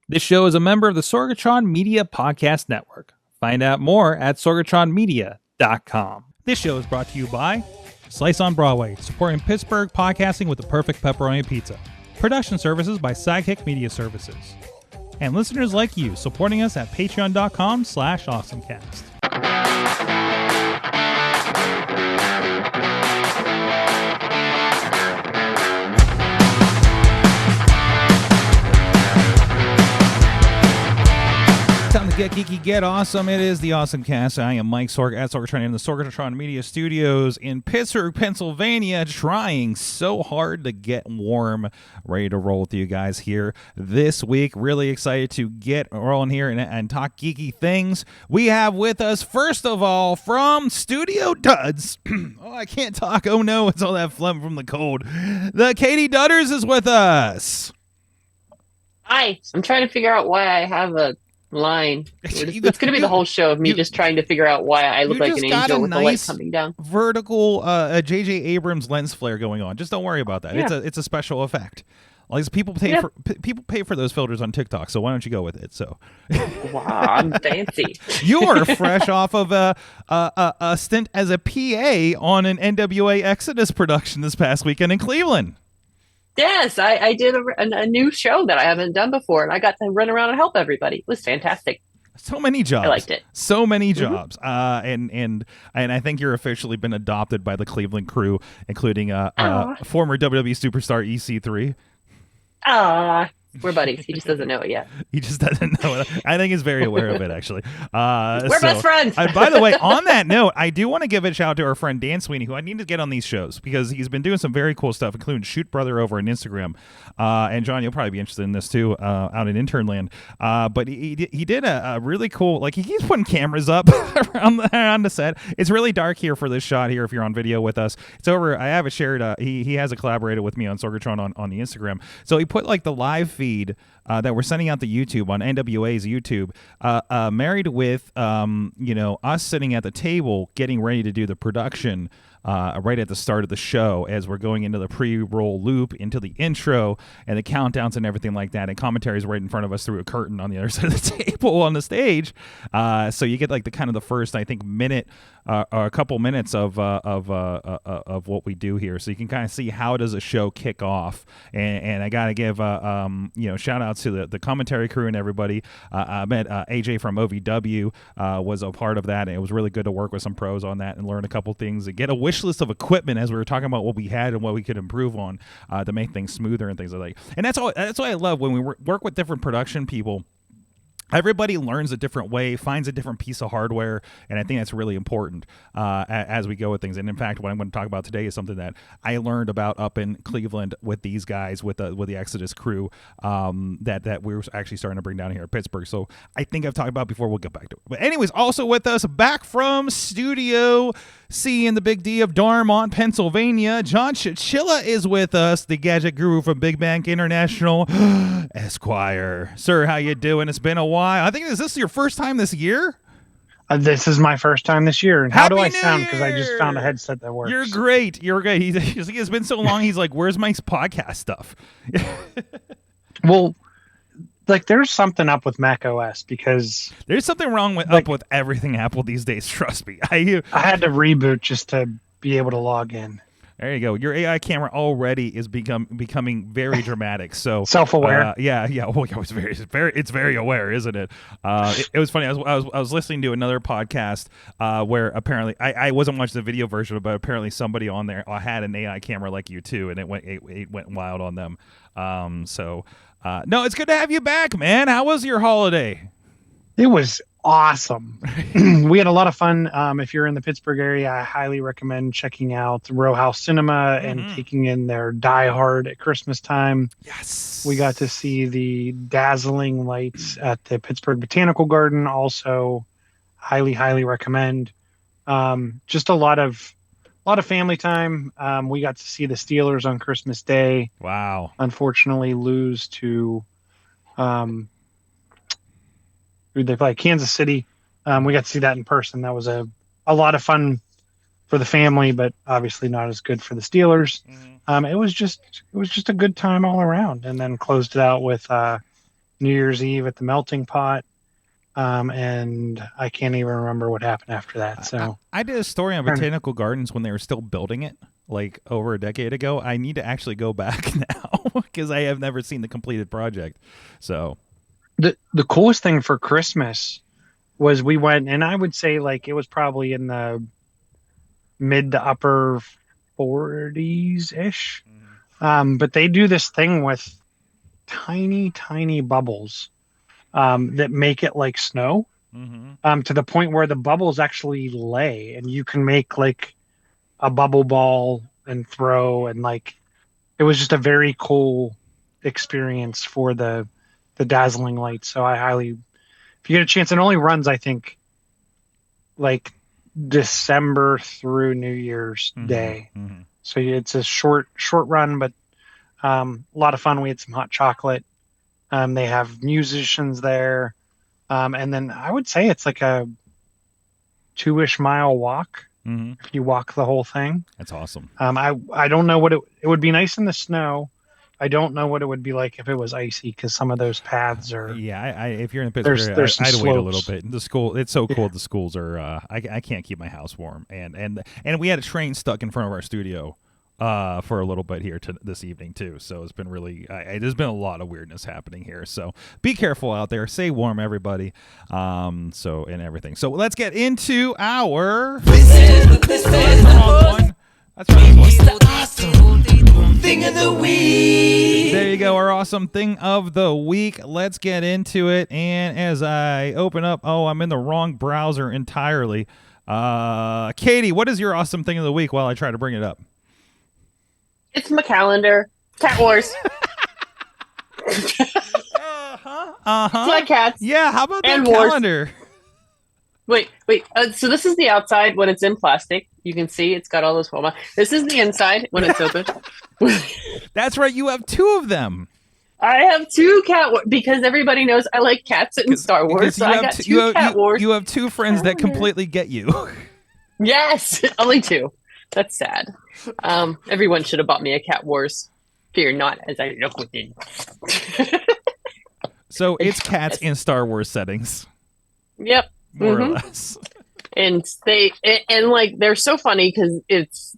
This show is a member of the Sorgatron Media Podcast Network. Find out more at sorgatronmedia.com. This show is brought to you by Slice on Broadway, supporting Pittsburgh podcasting with the perfect pepperoni pizza. Production services by Sidekick Media Services. And listeners like you, supporting us at patreon.com/AwesomeCast. Time to get geeky, get awesome. It is the AwesomeCast. I am Mike Sorg at Sorgatron in the Sorgatron Media Studios in Pittsburgh, Pennsylvania, trying so hard to get warm, ready to roll with you guys here this week. Really excited to get rolling here and talk geeky things. We have with us, first of all, from Studio Duds. Oh, I can't talk. Oh no, it's all that phlegm from the cold. The Katie Dudders is with us. Hi. I'm trying to figure out why I have a line. It's going to be the whole show of me just trying to figure out why I look like an angel with the light coming down. Vertical J.J. Abrams lens flare going on. Just don't worry about that. Yeah. It's a special effect. Like people pay for those filters on TikTok, so why don't you go with it? So, wow, I'm fancy. You're fresh off of a stint as a PA on an NWA Exodus production this past weekend in Cleveland. Yes, I did a new show that I haven't done before, and I got to run around and help everybody. It was fantastic. So many jobs. I liked it. So many jobs. And I think you're officially been adopted by the Cleveland crew, including former WWE superstar EC3. We're buddies. He just doesn't know it yet. He just doesn't know it. I think he's very aware of it, actually. We're best friends. By the way, on that note, I do want to give a shout out to our friend Dan Sweeney, who I need to get on these shows because he's been doing some very cool stuff, including Shoot Brother over on Instagram. And John, you'll probably be interested in this too, out in intern land. But he did a really cool, like he keeps putting cameras up around the set. It's really dark here for this shot here if you're on video with us. It's over. I have it shared. He has a collaborated with me on Sorgatron on the Instagram. So he put like the live feed that we're sending out to YouTube on NWA's YouTube, married with us sitting at the table getting ready to do the production right at the start of the show as we're going into the pre-roll loop, into the intro and the countdowns and everything like that, and commentaries right in front of us through a curtain on the other side of the table on the stage. So you get like the kind of the first, I think, minute or a couple minutes of what we do here, so you can kind of see how does a show kick off. And I gotta give shout outs to the commentary crew and everybody. I met AJ from OVW was a part of that, and it was really good to work with some pros on that and learn a couple things and get a wish list of equipment as we were talking about what we had and what we could improve on to make things smoother and things like that. And that's what I love when we work with different production people. Everybody learns a different way, finds a different piece of hardware, and I think that's really important as we go with things. And in fact, what I'm going to talk about today is something that I learned about up in Cleveland with these guys, with the Exodus crew, that we were actually starting to bring down here in Pittsburgh. So I think I've talked about before. We'll get back to it. But anyways, also with us back from Studio C in the Big D of Darmont, Pennsylvania, John Chichilla is with us, the gadget guru from Big Bank International, Esquire. Sir, how you doing? It's been a while. I think is this your first time this year? This is my first time this year. And how do I sound? Because I just found a headset that works. You're great. You're great. It's been so long. He's like, "Where's Mike's podcast stuff?" Well, like there's something up with Mac OS because there's something wrong up with everything Apple these days. Trust me. I had to reboot just to be able to log in. There you go. Your AI camera already is becoming very dramatic. So self-aware. Yeah. Well, it's very aware, isn't it? It was funny. I was listening to another podcast where apparently I wasn't watching the video version, but apparently somebody on there had an AI camera like you too, and it went wild on them. No, it's good to have you back, man. How was your holiday? It was awesome. We had a lot of fun. If you're in the Pittsburgh area, I highly recommend checking out Row House Cinema and taking in their Die Hard at Christmas time. Yes. We got to see the dazzling lights at the Pittsburgh Botanical Garden. Also, highly recommend. Just a lot of family time. We got to see the Steelers on Christmas Day. Wow. Unfortunately, lose to they play Kansas City. We got to see that in person. That was a lot of fun for the family, but obviously not as good for the Steelers. It was just a good time all around, and then closed it out with New Year's Eve at the Melting Pot. And I can't even remember what happened after that. So I did a story on Botanical Gardens when they were still building it, like over a decade ago. I need to actually go back now because I have never seen the completed project. So the coolest thing for Christmas was we went, and I would say like it was probably in the mid to upper 40s ish. But they do this thing with tiny bubbles that make it like snow, to the point where the bubbles actually lay, and you can make like a bubble ball and throw, and like it was just a very cool experience for the dazzling lights. So I highly, if you get a chance, it only runs I think like December through New Year's Day. So it's a short run, but a lot of fun. We had some hot chocolate. They have musicians there. And then I would say it's like a 2-ish mile walk. If you walk the whole thing. That's awesome. I don't know what it would be nice in the snow. I don't know what it would be like if it was icy, because some of those paths are. Yeah, if you're in Pittsburgh, there's I'd slopes. wait a little bit. The school, it's so cold. The schools are. I can't keep my house warm, and we had a train stuck in front of our studio for a little bit here this evening too. So it's been really. There's been a lot of weirdness happening here. So be careful out there. Stay warm, everybody. And everything. So let's get into our. That's right. What's the awesome thing of the week? There you go, our awesome thing of the week. Let's get into it. And as I open up, I'm in the wrong browser entirely. Katie, what is your awesome thing of the week while I try to bring it up? It's my calendar. Cat Wars. Like cats. Yeah, how about that And wars. calendar? Wait. So this is the outside when it's in plastic. You can see it's got all those foam. This is the inside when it's open. That's right. You have 2 of them. I have 2 Cat Wars because everybody knows I like cats in Star Wars. So I got 2 Cat Wars. You have 2 friends that completely get you. Yes, only 2. That's sad. Everyone should have bought me a Cat Wars. Fear not, as I look within. So it's cats in Star Wars settings. Yep. More or less. And they're so funny because it's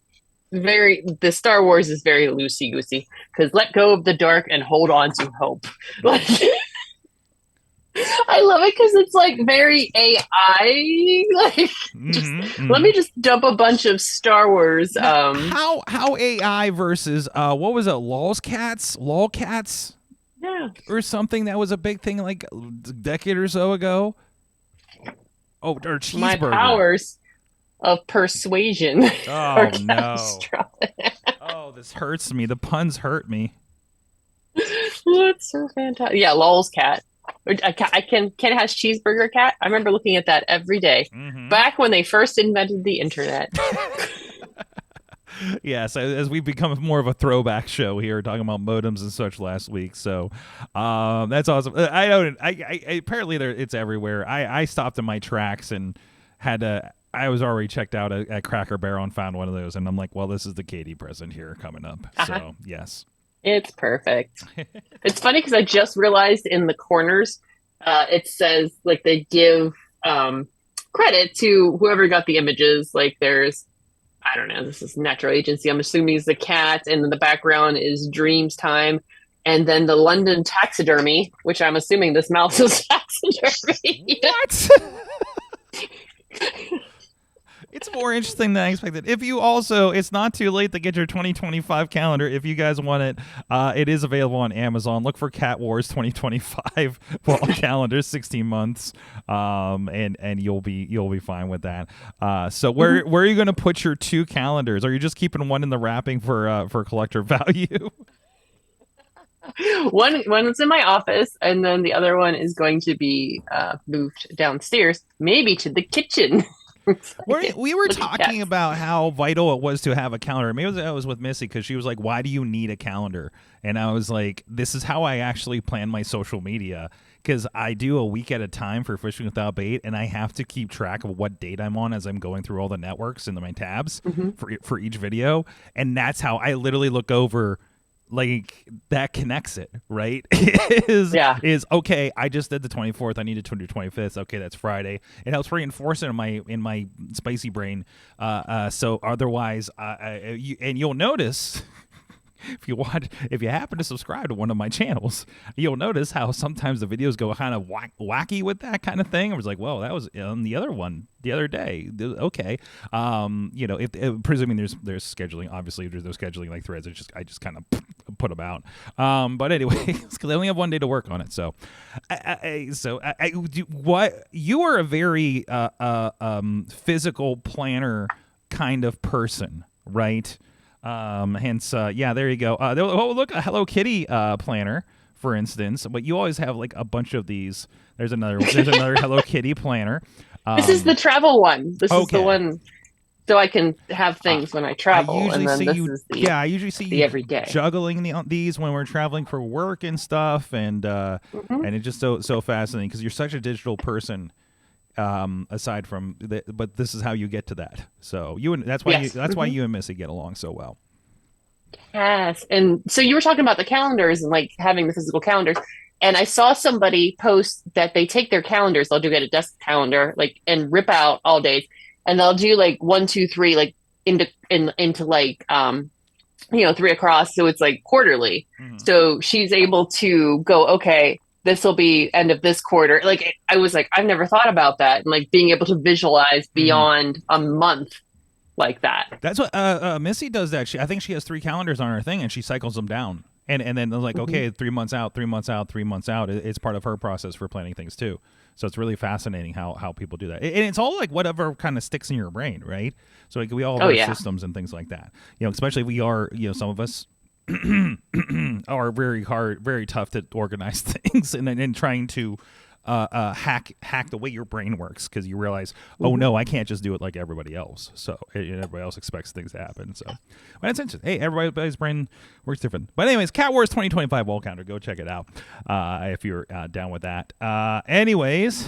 the Star Wars is very loosey goosey, because let go of the dark and hold on to hope. Like, I love it because it's like very AI. Like, let me just dump a bunch of Star Wars. How AI versus what was it? Lolcats? Yeah, or something that was a big thing like a decade or so ago. Oh, or cheeseburger. My powers of persuasion. Oh no! Oh, this hurts me. The puns hurt me. That's so fantastic. Yeah, Lol's cat. Ken has cheeseburger cat. I remember looking at that every day back when they first invented the internet. Yes, as we've become more of a throwback show here, talking about modems and such last week. So that's awesome. I don't. I apparently it's everywhere. I stopped in my tracks and had to. I was already checked out at Cracker Barrel and found one of those, and I'm like, well, this is the Katie present here coming up. So yes, it's perfect. It's funny because I just realized in the corners, it says like they give credit to whoever got the images. Like there's. I don't know, this is Natural Agency. I'm assuming it's the cat, and in the background is Dreams Time, and then the London Taxidermy, which I'm assuming this mouse is taxidermy. What? It's more interesting than I expected. If you also, it's not too late to get your 2025 calendar. If you guys want it, it is available on Amazon. Look for Cat Wars 2025 wall calendar, 16 months, and you'll be fine with that. So where are you going to put your 2 calendars? Are you just keeping one in the wrapping for collector value? One's in my office, and then the other one is going to be moved downstairs, maybe to the kitchen. We were talking about how vital it was to have a calendar. Maybe I was with Missy because she was like, why do you need a calendar? And I was like, this is how I actually plan my social media, because I do a week at a time for Fishing Without Bait, and I have to keep track of what date I'm on as I'm going through all the networks and my tabs for each video. And that's how I literally look over like that connects it, right? Yeah. is okay. I just did the 24th. I need to do 25th. Okay, that's Friday. It helps reinforce it in my spicy brain. So otherwise, you'll notice. If you happen to subscribe to one of my channels, you'll notice how sometimes the videos go kind of wacky with that kind of thing. I was like, "Whoa, that was on the other one the other day." Okay, if presuming there's scheduling, obviously there's no scheduling like threads. I just kind of put them out. But anyway, because I only have one day to work on it. So, what you are a very physical planner kind of person, right? Hence, there you go. Look, a Hello Kitty planner, for instance. But you always have like a bunch of these. There's another Hello Kitty planner. This is the travel one. This is okay. the one, so I can have things when I travel. I usually see you every day juggling these when we're traveling for work and stuff, and it's just so fascinating because you're such a digital person. Aside from but this is how you get to that. So that's why you and Missy get along so well. Yes, and so you were talking about the calendars and like having the physical calendars, and I saw somebody post that they take their calendars, they'll do get a desk calendar like and rip out all days, and they'll do like 1, 2, 3 like into like 3 across, so it's like quarterly. Mm-hmm. So she's able to go, okay, this will be end of this quarter. Like I was like, I've never thought about that, and like being able to visualize beyond a month like that. That's what Missy does. That I think she has 3 calendars on her thing, and she cycles them down, and then like okay, 3 months out, 3 months out, 3 months out. It's part of her process for planning things too. So it's really fascinating how people do that, and it's all like whatever kind of sticks in your brain, right? So like, we all have systems and things like that. Especially if we are some of us. are very tough to organize things and trying to hack the way your brain works, because you realize, oh no, I can't just do it like everybody else. So everybody else expects things to happen. So, but it's interesting. Hey, everybody's brain works different. But anyways, Cat Wars 2025 wall counter. Go check it out if you're down with that. Anyways,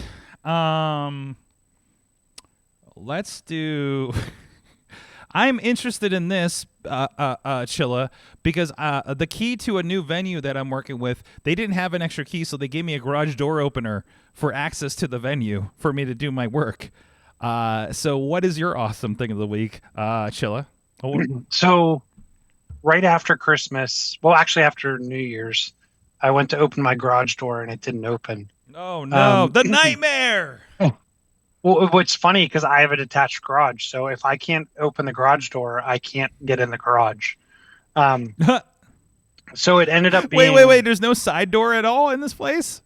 let's do. I'm interested in this, Chilla, because the key to a new venue that I'm working with, they didn't have an extra key, so they gave me a garage door opener for access to the venue for me to do my work. So what is your awesome thing of the week, Chilla? So right after Christmas, well, actually after New Year's, I went to open my garage door and it didn't open. Oh, no. The nightmare! Well, what's funny, because I have a detached garage, so if I can't open the garage door, I can't get in the garage. So it ended up being... Wait. There's no side door at all in this place?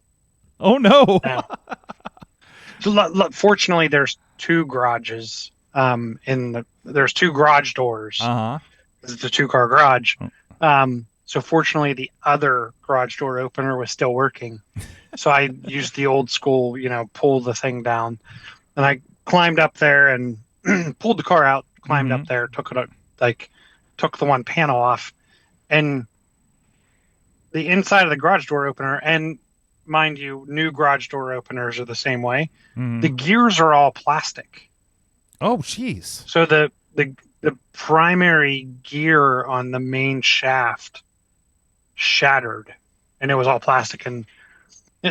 Oh, no. So, fortunately, there's 2 garages. There's 2 garage doors. Uh-huh. It's a 2-car garage. So fortunately, the other garage door opener was still working. So I used the old school, pull the thing down. And I climbed up there and pulled the car out, climbed up there, took the one panel off. And the inside of the garage door opener, and mind you, new garage door openers are the same way. The gears are all plastic. Oh, jeez. So the primary gear on the main shaft shattered, and it was all plastic. And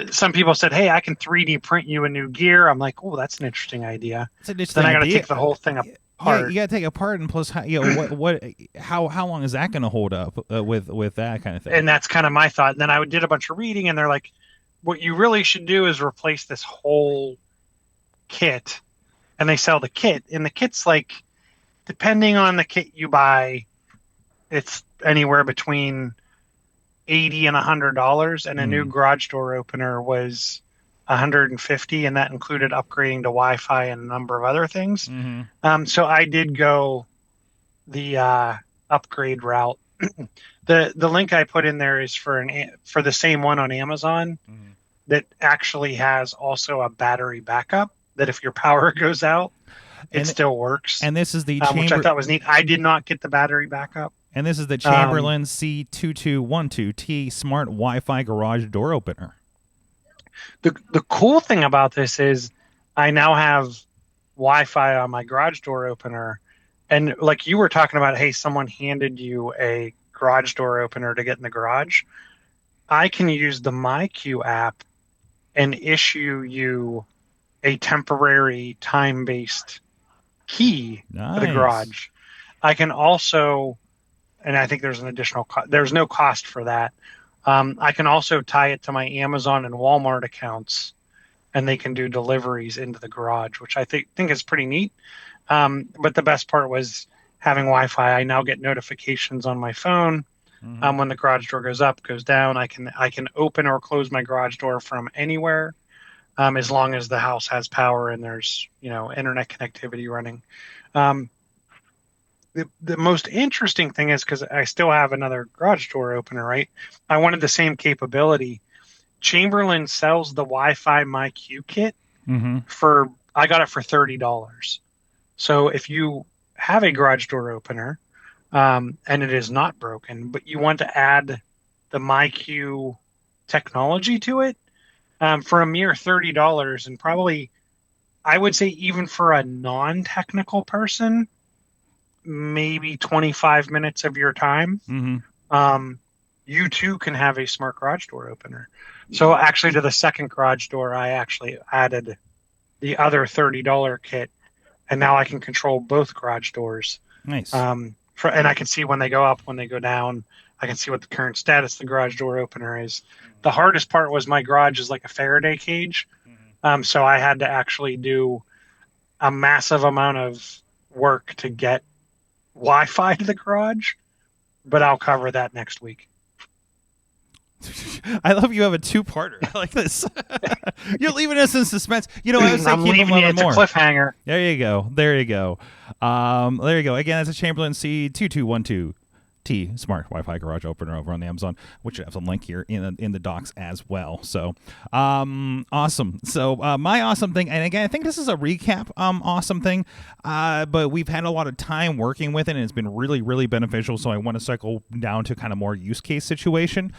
some people said, "Hey, I can 3D print you a new gear." I'm like, "Oh, that's an interesting idea." Then I got to take the whole thing apart. Yeah, you got to take it apart, and plus, how long is that going to hold up with that kind of thing? And that's kind of my thought. And then I did a bunch of reading, and they're like, "What you really should do is replace this whole kit." And they sell the kit, and the kit's like, depending on the kit you buy, it's anywhere between $80 and $100, and a new garage door opener was $150, and that included upgrading to Wi-Fi and a number of other things. So I did go the upgrade route. The link I put in there is for the same one on Amazon that actually has also a battery backup, that if your power goes out, it still works. And this is the which I thought was neat. I did not get the battery backup. And this is the Chamberlain C2212T Smart Wi-Fi Garage Door Opener. The cool thing about this is I now have Wi-Fi on my garage door opener. And like you were talking about, hey, someone handed you a garage door opener to get in the garage, I can use the MyQ app and issue you a temporary time-based key for the Nice. garage. I can also, and I think there's an additional there's no cost for that. I can also tie it to my Amazon and Walmart accounts, and they can do deliveries into the garage, which I think is pretty neat. But the best part was having Wi-Fi. I now get notifications on my phone when the garage door goes up, goes down. I can open or close my garage door from anywhere, as long as the house has power and there's internet connectivity running. The most interesting thing is, because I still have another garage door opener, right? I wanted the same capability. Chamberlain sells the Wi-Fi MyQ kit I got it for $30. So if you have a garage door opener and it is not broken, but you want to add the MyQ technology to it, for a mere $30, and probably I would say even for a non-technical person, maybe 25 minutes of your time, you too can have a smart garage door opener. So actually, to the second garage door, I actually added the other $30 kit, and now I can control both garage doors. Nice. And I can see when they go up, when they go down. I can see what the current status of the garage door opener is. The hardest part was my garage is like a Faraday cage. So I had to actually do a massive amount of work to get Wi-Fi to the garage, but I'll cover that next week. I love you have a two-parter. I like this. You're leaving us in suspense. I was I'm thinking leaving you. It's a cliffhanger. There you go. There you go. Again, that's a Chamberlain C2212T Smart Wi-Fi Garage Opener over on Amazon, which I have a link here in the docs as well. So, awesome. So, my awesome thing, and again, I think this is a recap awesome thing, but we've had a lot of time working with it, and it's been really, really beneficial. So, I want to cycle down to kind of more use case situation.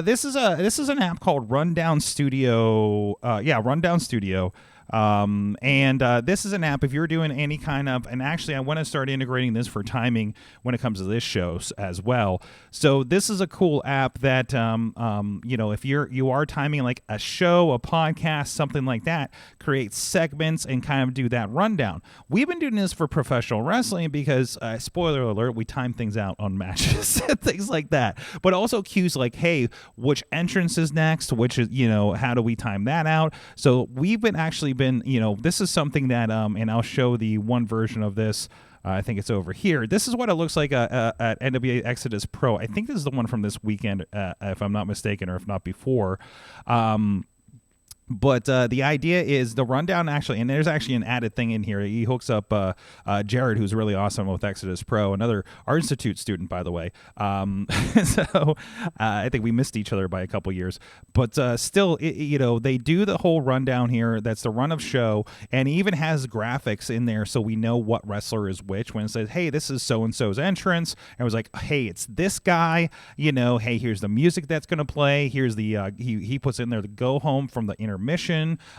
This is an app called Rundown Studio. Rundown Studio. This is an app if you're doing any kind of, and actually I want to start integrating this for timing when it comes to this show as well. So this is a cool app that, if you are timing like a show, a podcast, something like that, create segments and kind of do that rundown. We've been doing this for professional wrestling because, spoiler alert, we time things out on matches and things like that, but also cues like, hey, which entrance is next, which is, how do we time that out? So we've been this is something that, and I'll show the one version of this. I think it's over here. This is what it looks like at NWA Exodus Pro. I think this is the one from this weekend, if I'm not mistaken, or if not before. But the idea is the rundown actually, and there's actually an added thing in here. He hooks up Jared, who's really awesome with Exodus Pro, another Art Institute student, by the way. So I think we missed each other by a couple years. But still, they do the whole rundown here. That's the run of show, and he even has graphics in there so we know what wrestler is which. When it says, hey, this is so-and-so's entrance, and it was like, hey, it's this guy. Hey, here's the music that's going to play. Here's the, he puts in there the go home from the intermission,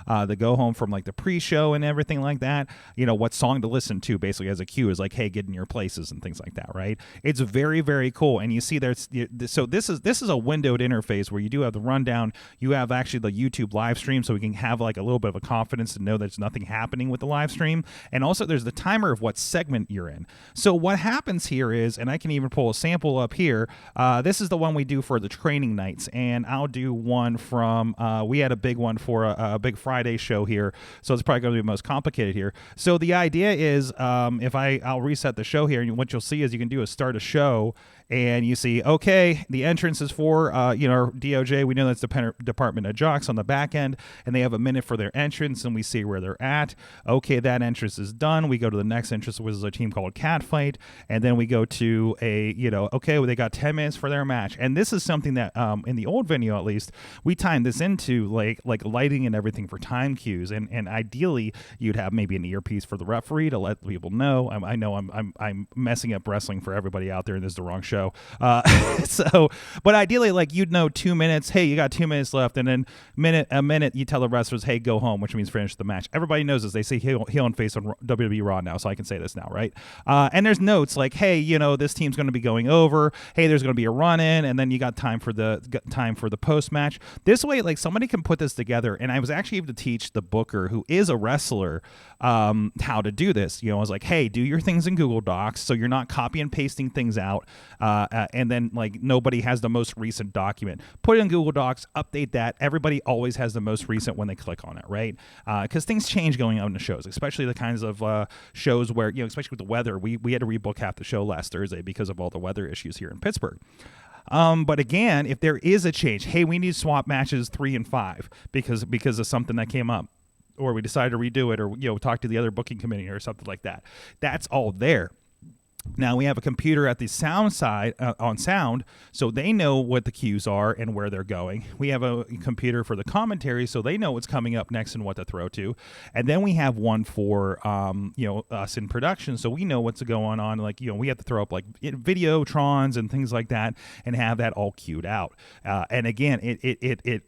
the go home from like the pre-show and everything like that. What song to listen to basically as a cue is like, hey, get in your places and things like that, right? It's very, very cool. And you see there's, so this is a windowed interface where you do have the rundown. You have actually the YouTube live stream, so we can have like a little bit of a confidence to know there's nothing happening with the live stream. And also there's the timer of what segment you're in. So what happens here is, and I can even pull a sample up here. This is the one we do for the training nights, and I'll do one from, we had a big one for a big Friday show here, so it's probably going to be the most complicated here. So the idea is, if I'll reset the show here, and what you'll see is you can do is start a show, and you see, okay, the entrance is for, DOJ. We know that's the Department of Jocks on the back end, and they have a minute for their entrance, and we see where they're at. Okay, that entrance is done. We go to the next entrance, which is a team called Catfight, and then we go to they got 10 minutes for their match. And this is something that, in the old venue at least, we timed this into like lighting and everything for time cues, and ideally you'd have maybe an earpiece for the referee to let people know. I know I'm messing up wrestling for everybody out there, and this is the wrong show. show. So, but ideally, like, you'd know 2 minutes. Hey, you got 2 minutes left, and then a minute, you tell the wrestlers, hey, go home, which means finish the match. Everybody knows this. They say heel and face on WWE Raw now, so I can say this now, right? And there's notes like, hey, this team's going to be going over. Hey, there's going to be a run in, and then you got time for the post match. This way, like, somebody can put this together. And I was actually able to teach the booker, who is a wrestler, how to do this. I was like, hey, do your things in Google Docs so you're not copy and pasting things out, and then, like, nobody has the most recent document. Put it in Google Docs, update that. Everybody always has the most recent when they click on it, right? Because things change going on in the shows, especially the kinds of shows where, especially with the weather, we had to rebook half the show last Thursday because of all the weather issues here in Pittsburgh. But again, if there is a change, hey, we need to swap matches 3 and 5 because of something that came up, or we decided to redo it, or talk to the other booking committee or something like that. That's all there. Now we have a computer at the sound side on sound, so they know what the cues are and where they're going. We have a computer for the commentary, so they know what's coming up next and what to throw to. And then we have one for us in production, so we know what's going on. Like, we have to throw up like videotrons and things like that, and have that all queued out. And again, it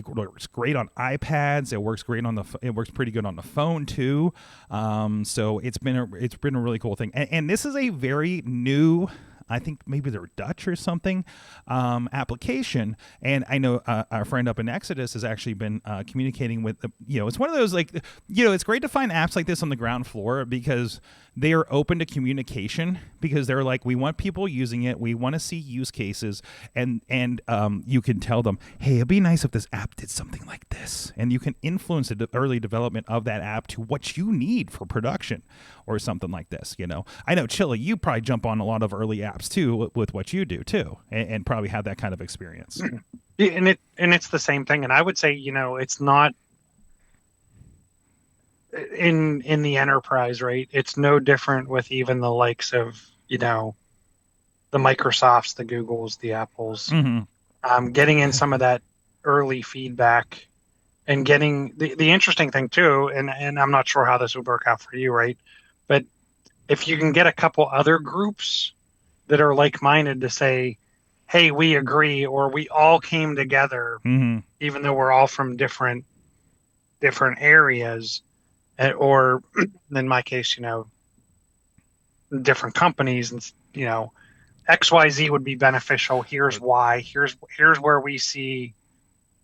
works great on iPads. It works great it works pretty good on the phone too. So it's been a really cool thing. And this is a very new, I think maybe they're Dutch or something, application. And I know our friend up in Exodus has actually been communicating with it's one of those, like, it's great to find apps like this on the ground floor because they are open to communication, because they're like, we want people using it. We want to see use cases. And you can tell them, hey, it'd be nice if this app did something like this. And you can influence the early development of that app to what you need for production or something like this. I know, Chilla, you probably jump on a lot of early apps too with what you do too, and probably have that kind of experience. Yeah, and it's the same thing. And I would say, it's not in the enterprise, right? It's no different with even the likes of, the Microsofts, the Googles, the Apples, getting in some of that early feedback and getting the interesting thing too. And I'm not sure how this would work out for you, right? But if you can get a couple other groups that are like-minded to say, hey, we agree, or we all came together, even though we're all from different areas, or in my case, different companies, and XYZ would be beneficial. Here's why. Here's where we see,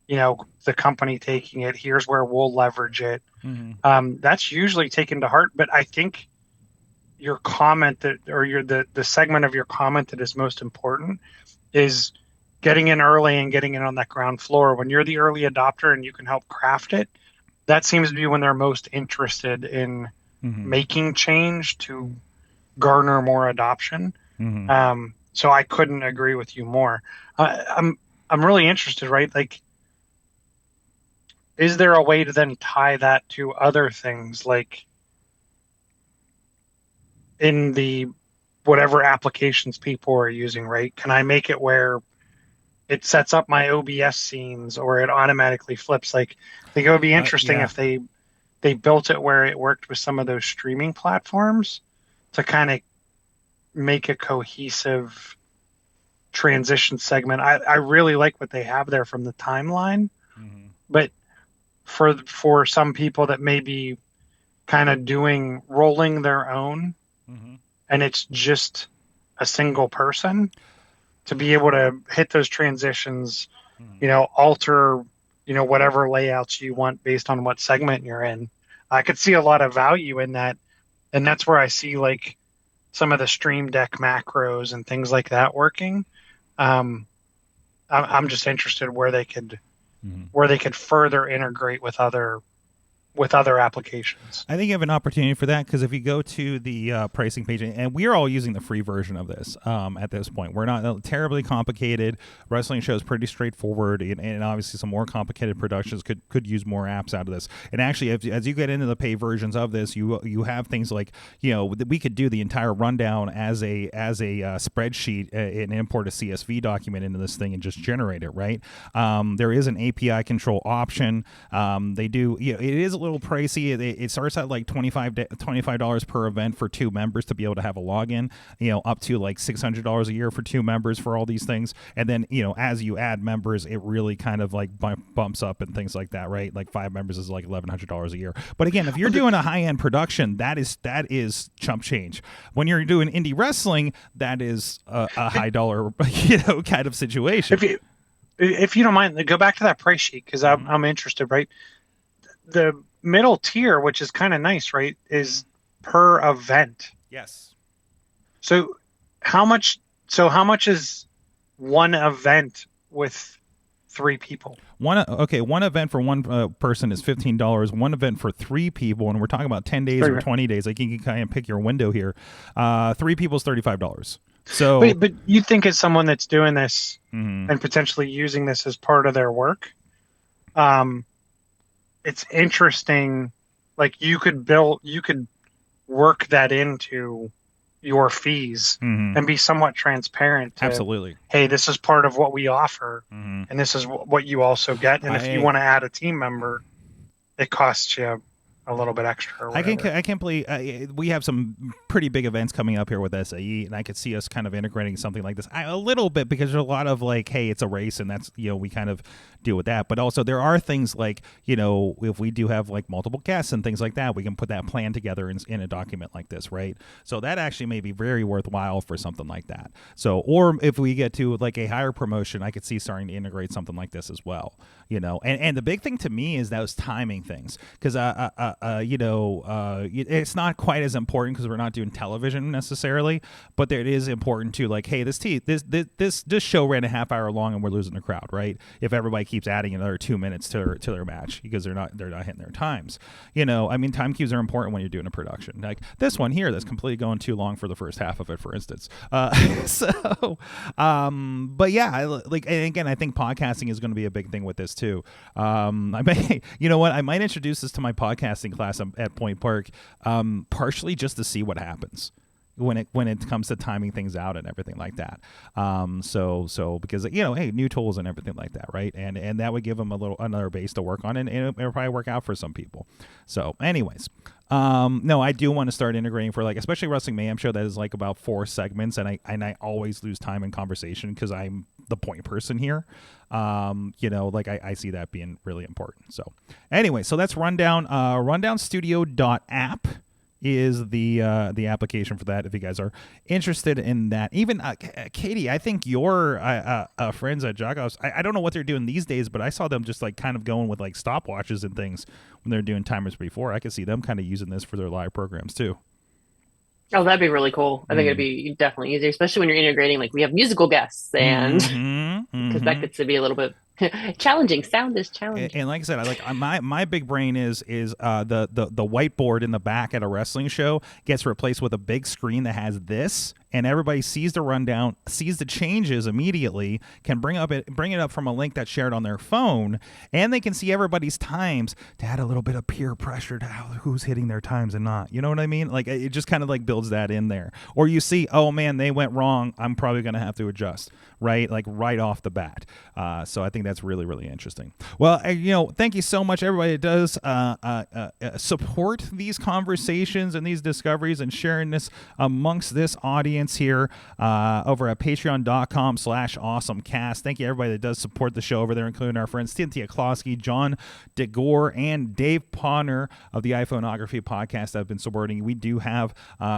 the company taking it. Here's where we'll leverage it. That's usually taken to heart. But I think your comment the segment of your comment that is most important is getting in early and getting in on that ground floor. When you're the early adopter and you can help craft it, that seems to be when they're most interested in making change to garner more adoption. So I couldn't agree with you more. I'm really interested, right? Like, is there a way to then tie that to other things, like in the whatever applications people are using, right? Can I make it where it sets up my OBS scenes, or it automatically flips? Like, I think it would be interesting if they built it where it worked with some of those streaming platforms to kind of make a cohesive transition segment. I really like what they have there from the timeline, but for some people that may be kind of rolling their own, and it's just a single person, to be able to hit those transitions, alter, whatever layouts you want based on what segment you're in. I could see a lot of value in that. And that's where I see like some of the Stream Deck macros and things like that working. I'm just interested where they could further integrate with other applications. I think you have an opportunity for that, because if you go to the pricing page, and we're all using the free version of this at this point. We're not terribly complicated. Wrestling show is pretty straightforward, and obviously some more complicated productions could use more apps out of this. And actually, as you get into the pay versions of this, you have things like, we could do the entire rundown as a spreadsheet and import a CSV document into this thing and just generate it, right? There is an API control option. They do, it is little pricey. It starts at like $25 per event for 2 members to be able to have a login, up to like $600 a year for 2 members for all these things. And then, as you add members, it really kind of like bumps up and things like that, right? Like 5 members is like $1,100 a year. But again, if you're doing a high-end production, that is chump change. When you're doing indie wrestling, that is a high dollar, kind of situation. If you don't mind, go back to that price sheet because I'm interested, right? The middle tier, which is kind of nice, right, is per event. Yes. So how much is one event with 3 people? One event for one person is $15. One event for 3 people, and we're talking about 10 days or 20 days. Like you can kind of pick your window here. 3 people is $35. So, but you think as someone that's doing this and potentially using this as part of their work, it's interesting. Like you could work that into your fees and be somewhat transparent. Absolutely. Hey, this is part of what we offer, and this is what you also get. And if you want to add a team member, it costs you a little bit extra. Or I can't believe we have some pretty big events coming up here with SAE, and I could see us kind of integrating something like this a little bit because there's a lot of like, hey, it's a race, and that's we kind of deal with that. But also there are things like if we do have like multiple guests and things like that, we can put that plan together in a document like this, right? So that actually may be very worthwhile for something like that. So or if we get to like a higher promotion, I could see starting to integrate something like this as well. And the big thing to me is those timing things because it's not quite as important because we're not doing television necessarily, but it is important to like, hey, this show ran a half hour long and we're losing the crowd, right? If everybody keeps adding another 2 minutes to their match because they're not hitting their times. Time cues are important when you're doing a production. Like this one here that's completely going too long for the first half of it, for instance. But yeah, and again, I think podcasting is going to be a big thing with this too. I might introduce this to my podcasting class at Point Park, partially just to see what happens when it comes to timing things out and everything like that. So because hey, new tools and everything like that, right? And that would give them another base to work on, and it'll probably work out for some people. So, anyways. No, I do want to start integrating for especially Wrestling Mayhem show that is like about 4 segments, and I always lose time in conversation because I'm the point person here. I see that being really important. So anyway, so that's Rundown. Rundownstudio.app is the application for that if you guys are interested in that. Even Katie, I think your friends at Jagos, I don't know what they're doing these days, but I saw them just like kind of going with like stopwatches and things when they're doing timers before. I could see them kind of using this for their live programs too. Oh, that'd be really cool. I think it'd be definitely easier, especially when you're integrating, like we have musical guests and because that gets to be a little bit challenging. Sound is challenging. And like I said, my big brain is the whiteboard in the back at a wrestling show gets replaced with a big screen that has this, and everybody sees the rundown, sees the changes immediately, can bring it up from a link that's shared on their phone, and they can see everybody's times to add a little bit of peer pressure to who's hitting their times and not. You know what I mean? Like it just kind of like builds that in there. Or you see, oh man, they went wrong. I'm probably going to have to adjust, right? Like right off the bat. So I think that's really, really interesting. Well, thank you so much, everybody that does support these conversations and these discoveries and sharing this amongst this audience here over at patreon.com/awesomecast. Thank you, everybody that does support the show over there, including our friends Cynthia Klosky, John DeGore, and Dave Ponner of the iPhoneography podcast that have been supporting. We do have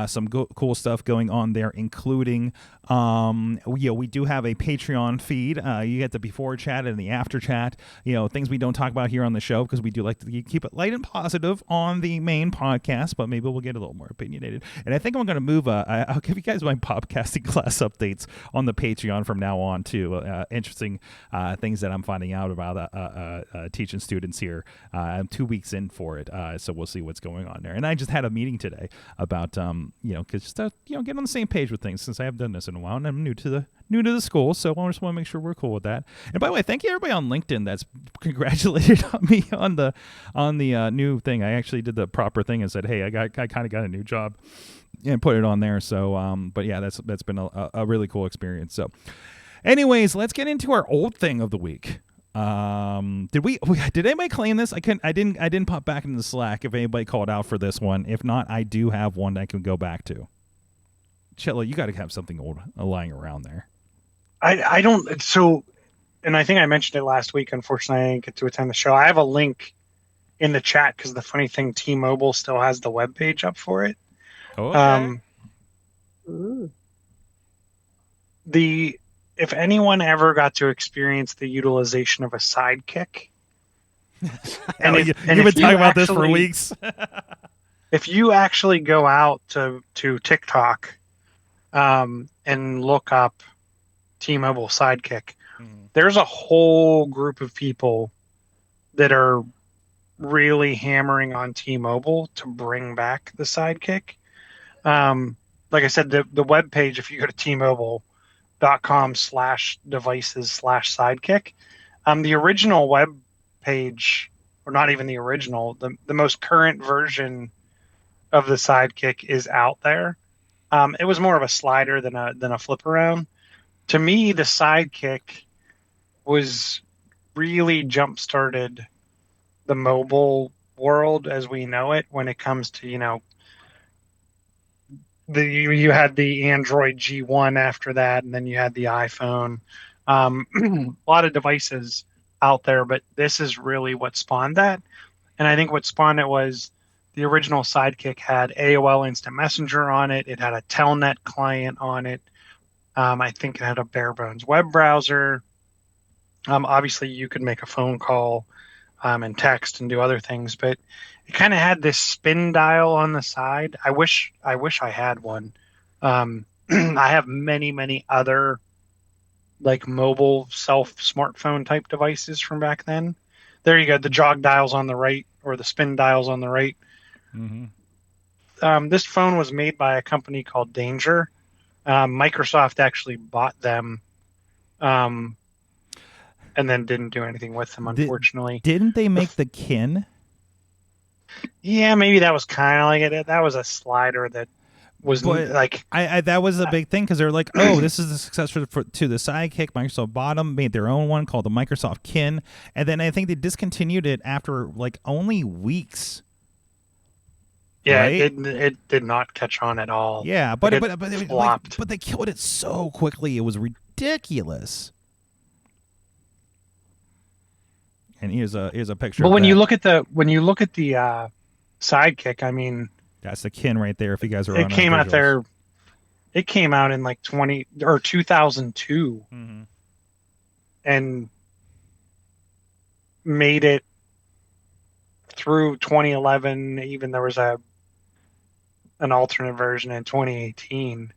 some cool stuff going on there, including we do have a Patreon feed. You get the before chat and the after chat, things we don't talk about here on the show because we do like to keep it light and positive on the main podcast, but maybe we'll get a little more opinionated. And I think I'm going to move, I'll give you guys my podcasting class updates on the Patreon from now on too. Interesting things that I'm finding out about teaching students here. I'm 2 weeks in for it, so we'll see what's going on there. And I just had a meeting today about, because just get on the same page with things since I haven't done this in a while, and I'm new to the school, so I just want to make sure we're cool with that. And by the way, thank you everybody on LinkedIn that's congratulated on me on the new thing. I actually did the proper thing and said, hey, I kind of got a new job, and put it on there. So, but yeah, that's been a really cool experience. So, anyways, let's get into our old thing of the week. Did anybody claim this? I didn't pop back into the Slack if anybody called out for this one. If not, I do have one I can go back to. Chilla, you got to have something old lying around there. I don't. So, and I think I mentioned it last week. Unfortunately, I didn't get to attend the show. I have a link in the chat because the funny thing, T-Mobile still has the webpage up for it. Oh, okay. If anyone ever got to experience the utilization of a Sidekick, and you've been talking about this for weeks. If you actually go out to TikTok, and look up T-Mobile Sidekick, there's a whole group of people that are really hammering on T-Mobile to bring back the Sidekick. Like I said, the web page, if you go to T-Mobile.com/devices/Sidekick, the original web page, or not even the original, the most current version of the Sidekick is out there. It was more of a slider than a flip around. To me, the Sidekick was really jump started the mobile world as we know it when it comes to, you had the Android G1 after that, and then you had the iPhone. A lot of devices out there, but this is really what spawned that. And I think what spawned it was the original Sidekick had AOL Instant Messenger on it. It had a Telnet client on it. I think it had a bare bones web browser. Obviously, you could make a phone call and text and do other things, but it kind of had this spin dial on the side. I wish I had one. I have many other like mobile smartphone type devices from back then. There you go. The jog dials on the right, or the spin dials on the right. Mm-hmm. This phone was made by a company called Danger. Microsoft actually bought them, and then didn't do anything with them, unfortunately. Didn't they make the Kin? Yeah, maybe that was kind of like it. That was a slider that was like... that was a big thing, because they're like, oh, this is the successor to the Sidekick. Microsoft bought them, made their own one called the Microsoft Kin, and then I think they discontinued it after like only weeks. Yeah, right? it did not catch on at all. Yeah, but it flopped. But they killed it so quickly. It was ridiculous. And here's a picture. But of when that. you look at the Sidekick, I mean, that's the Kin right there. If you guys are it on came out visuals. there. It came out in like 2002, and made it through 2011. Even there was an alternate version in 2018.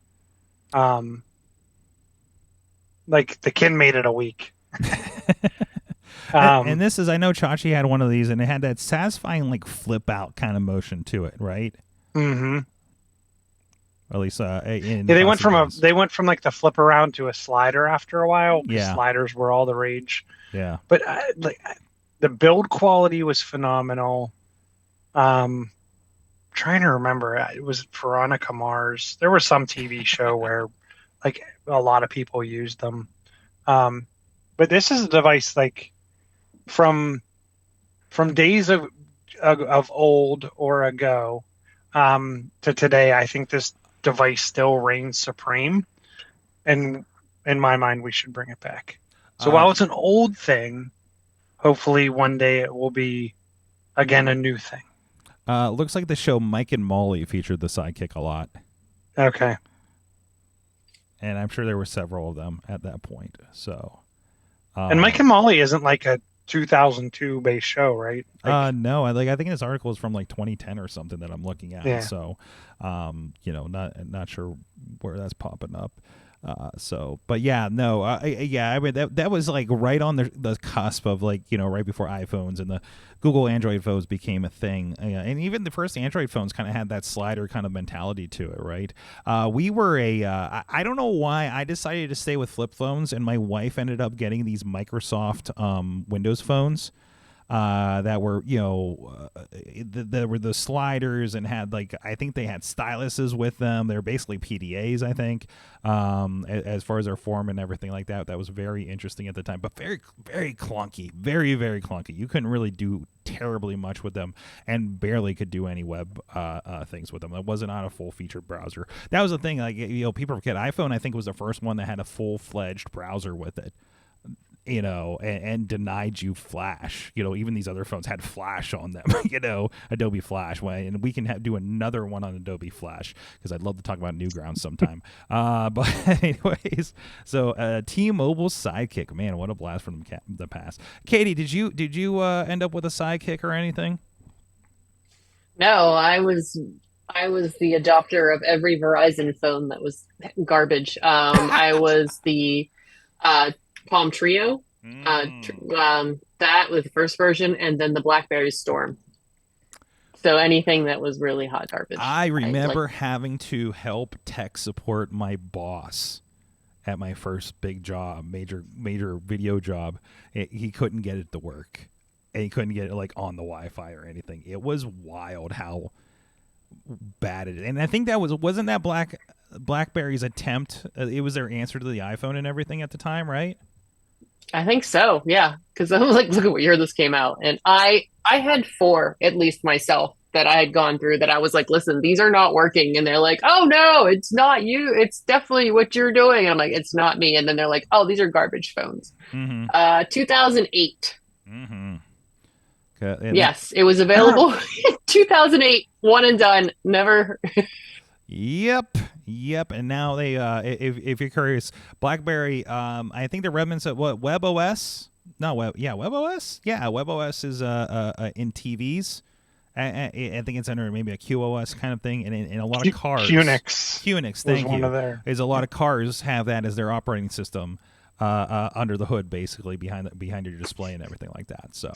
Like the Kin made it a week. And this is, I know Chachi had one of these, and it had that satisfying like flip out kind of motion to it, right? Mm-hmm. At least they went from like the flip around to a slider after a while. Yeah, sliders were all the rage. Yeah, but the build quality was phenomenal. Trying to remember, it was Veronica Mars. There was some TV show where like a lot of people used them. But this is a device like from days of old or ago to today. I think this device still reigns supreme, and in my mind, we should bring it back. So while it's an old thing, hopefully one day it will be again a new thing. Looks like the show Mike and Molly featured the Sidekick a lot. Okay. And I'm sure there were several of them at that point. So, and Mike and Molly isn't like a 2002 base show, right? No, I think this article is from like 2010 or something that I'm looking at. Yeah. So, not sure where that's popping up. But yeah, no, I mean that was like right on the cusp of like, right before iPhones and the Google Android phones became a thing. And even the first Android phones kind of had that slider kind of mentality to it, right? We were I don't know why I decided to stay with flip phones, and my wife ended up getting these Microsoft Windows phones. that were, there were the sliders and had I think they had styluses with them. They're basically PDAs, I think, as far as their form and everything like that. That was very interesting at the time, but very, very clunky, very, very clunky. You couldn't really do terribly much with them and barely could do any web things with them. It wasn't on a full-featured browser. That was the thing. People forget iPhone, I think, was the first one that had a full-fledged browser with it. And denied you Flash. Even these other phones had Flash on them. Adobe Flash. And we can do another one on Adobe Flash because I'd love to talk about Newgrounds sometime. But anyways, so T-Mobile Sidekick. Man, what a blast from the past. Katie, did you end up with a Sidekick or anything? No, I was the adopter of every Verizon phone that was garbage. I was the Palm Trio. That was the first version, and then the BlackBerry Storm. So anything that was really hot garbage. I remember having to help tech support my boss at my first big job, major video job. He couldn't get it to work, and he couldn't get it on the Wi-Fi or anything. It was wild how bad it is. And I think wasn't that BlackBerry's attempt. It was their answer to the iPhone and everything at the time, right? I think so, yeah. Because I was like, look at what year this came out. And I had 4, at least myself, that I had gone through that I was like, listen, these are not working. And they're like, oh, no, it's not you. It's definitely what you're doing. And I'm like, it's not me. And then they're like, oh, these are garbage phones. 2008. Yes, it was available in 2008. One and done. Never. Yep, and now they, if you're curious, BlackBerry, I think the remnants of WebOS? No, WebOS? Yeah, WebOS is in TVs. I think it's under maybe a QoS kind of thing, and in a lot of cars. QNX, thank you. Is a lot of cars have that as their operating system under the hood, basically behind your display and everything like that. So,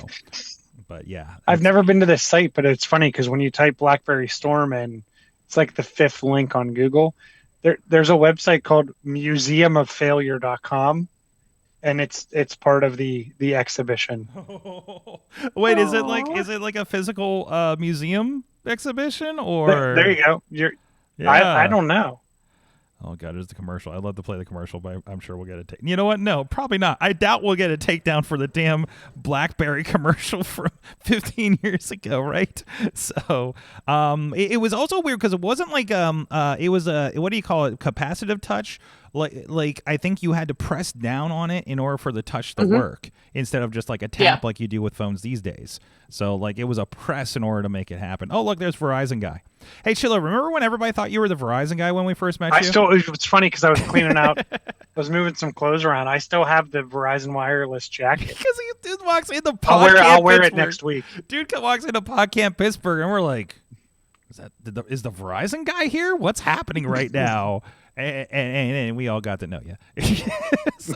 but yeah, I've never been to this site, but it's funny because when you type BlackBerry Storm in, it's like the 5th link on Google. There's a website called museumoffailure.com, and it's part of the exhibition. Wait, is it like a physical museum exhibition or? There you go. I don't know. Oh God, there's the commercial. I'd love to play the commercial, but I'm sure we'll get a take. You know what? No, probably not. I doubt we'll get a takedown for the damn BlackBerry commercial from 15 years ago, right? So, it was also weird because it wasn't like it was a, what do you call it? Capacitive touch. Like I think you had to press down on it in order for the touch to work instead of just like a tap like you do with phones these days. So it was a press in order to make it happen. Oh, look, there's Verizon guy. Hey, Chilla, remember when everybody thought you were the Verizon guy when we first met you? It's funny because I was cleaning out, I was moving some clothes around. I still have the Verizon wireless jacket. Because he walks into PodCamp I'll wear it next week. Dude walks into PodCamp Pittsburgh, and we're like, is the Verizon guy here? What's happening right now? And we all got to know you. So,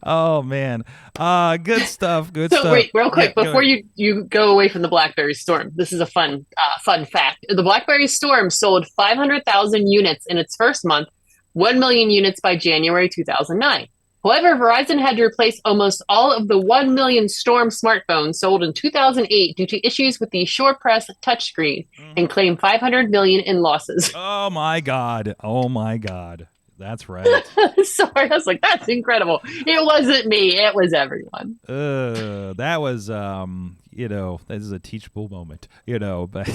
oh man, good stuff. So wait, real quick before you go away from the BlackBerry Storm, this is a fun fact. The BlackBerry Storm sold 500,000 units in its first month, 1 million units by January 2009. However, Verizon had to replace almost all of the 1 million Storm smartphones sold in 2008 due to issues with the SurePress touchscreen and claimed 500 million in losses. Oh my God. That's right. Sorry, I was like, that's incredible. It wasn't me. It was everyone. That was, this is a teachable moment, but,